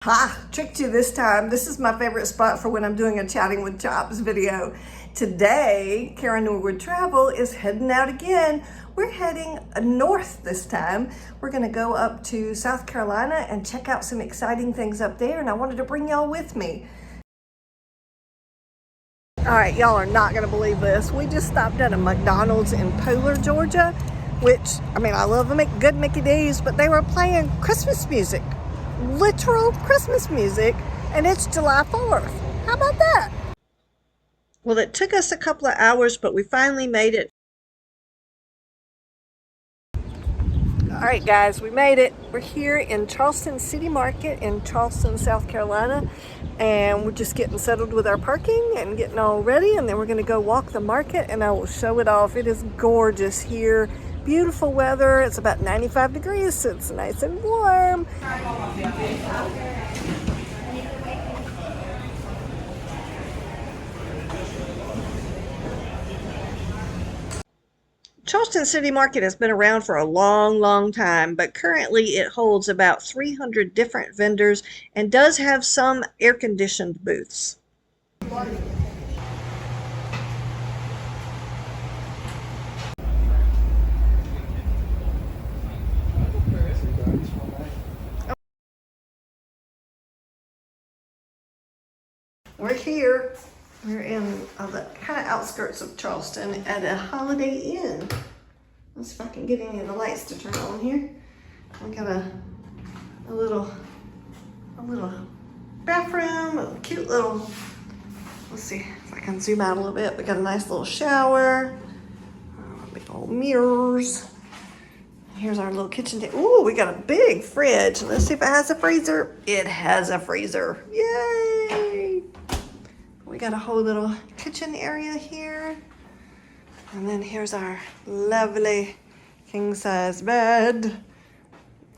Ha! Tricked you this time. This is my favorite spot for when I'm doing a Chatting with Chops video. Today, Karen Norwood Travel is heading out again. We're heading north this time. We're gonna go up to South Carolina and check out some exciting things up there, and I wanted to bring y'all with me. All right, y'all are not gonna believe this. We just stopped at a McDonald's in Polar, Georgia, which, I mean, I love good Mickey D's, but they were playing Christmas music. Literal Christmas music, and it's July 4th. How about that? Well, it took us a couple of hours, but we finally made it. All right, guys, we made it. We're here in Charleston City Market in Charleston, South Carolina, and we're just getting settled with our parking and getting all ready, and then we're gonna go walk the market, and I will show it off. It is gorgeous here. Beautiful weather. It's about 95 degrees, so it's nice and warm. Charleston City Market has been around for a long time, but currently it holds about 300 different vendors and does have some air-conditioned booths. We're here. We're in the kind of outskirts of Charleston at a Holiday Inn. Let's see if I can get any of the lights to turn on here. We got a little bathroom, a cute little, let's see if I can zoom out a little bit. We got a nice little shower, big old mirrors. Here's our little kitchen table. Ooh, we got a big fridge. Let's see if it has a freezer. It has a freezer. Yay! We got a whole little kitchen area here. And then here's our lovely king-size bed.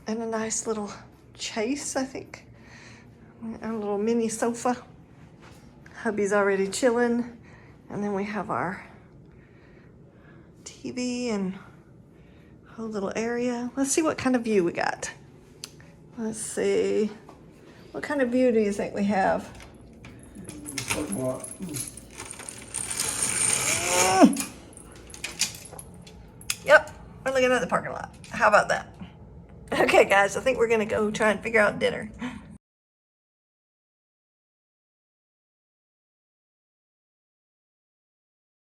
And a nice little chase, I think. Our little mini sofa. Hubby's already chilling. And then we have our TV and whole little area. Let's see what kind of view we got. Let's see. What kind of view do you think we have? Yep, we're looking at the parking lot. How about that? Okay, guys, I think we're gonna go try and figure out dinner.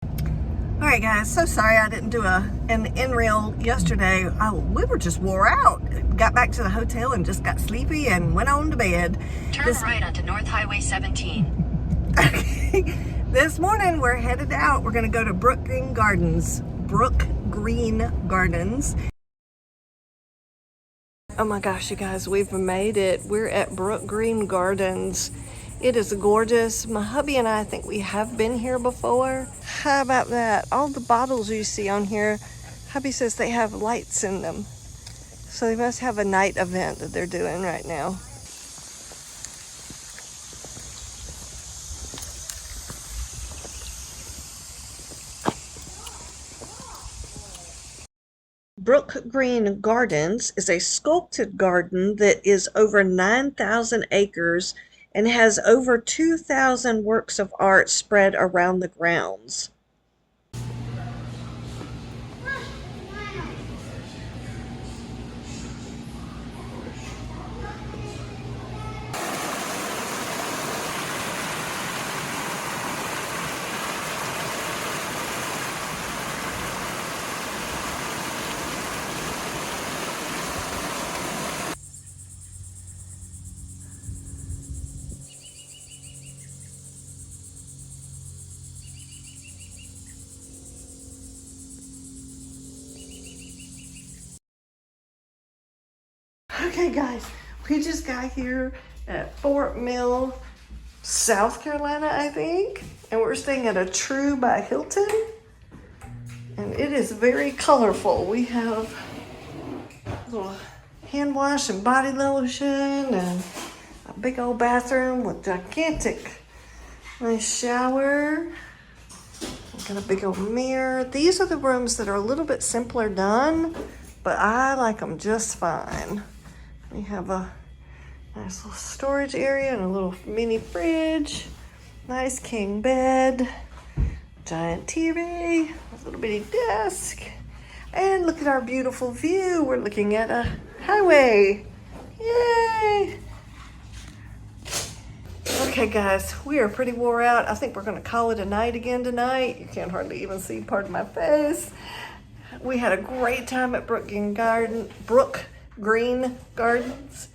All right, guys, so sorry I didn't do an in-reel yesterday. We were just wore out. Got back to the hotel and just got sleepy and went on to bed. Turn right onto North Highway 17. Okay, this morning we're headed out. We're gonna go to Brookgreen Gardens. Brookgreen Gardens. Oh my gosh, you guys, we've made it. We're at Brookgreen Gardens. It is gorgeous. My hubby and I think we have been here before. How about that? All the bottles you see on here, hubby says they have lights in them. So they must have a night event that they're doing right now. Brookgreen Gardens is a sculpted garden that is over 9,000 acres and has over 2,000 works of art spread around the grounds. Okay, guys, we just got here at Fort Mill, South Carolina, I think, and we're staying at a True by Hilton, and it is very colorful. We have a little hand wash and body lotion and a big old bathroom with gigantic nice shower. We've got a big old mirror. These are the rooms that are a little bit simpler done, but I like them just fine. We have a Nice little storage area and a little mini fridge. Nice king bed. Giant TV. A little bitty desk. And look at our beautiful view. We're looking at a highway. Yay! Okay, guys, we are pretty wore out. I think we're going to call it a night again tonight. You can't hardly even see part of my face. We had a great time at Brookgreen Gardens.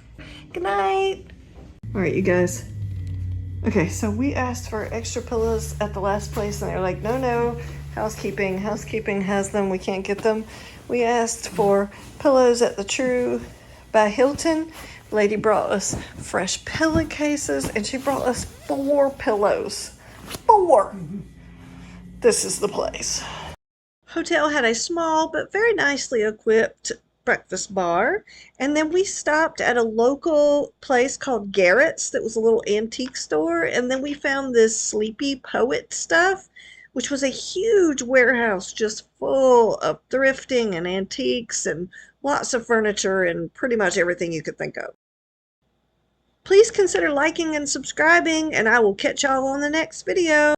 Good night. All right, you guys. Okay, so we asked for extra pillows at the last place, and they were like, no, housekeeping has them. We can't get them. We asked for pillows at the True by Hilton. Lady brought us fresh pillowcases, and she brought us 4 pillows. 4. This is the place. Hotel had a small but very nicely equipped breakfast bar, and then we stopped at a local place called Garrett's that was a little antique store, and then we found this Sleepy Poet stuff, which was a huge warehouse just full of thrifting and antiques and lots of furniture and pretty much everything you could think of. Please consider liking and subscribing, and I will catch y'all on the next video.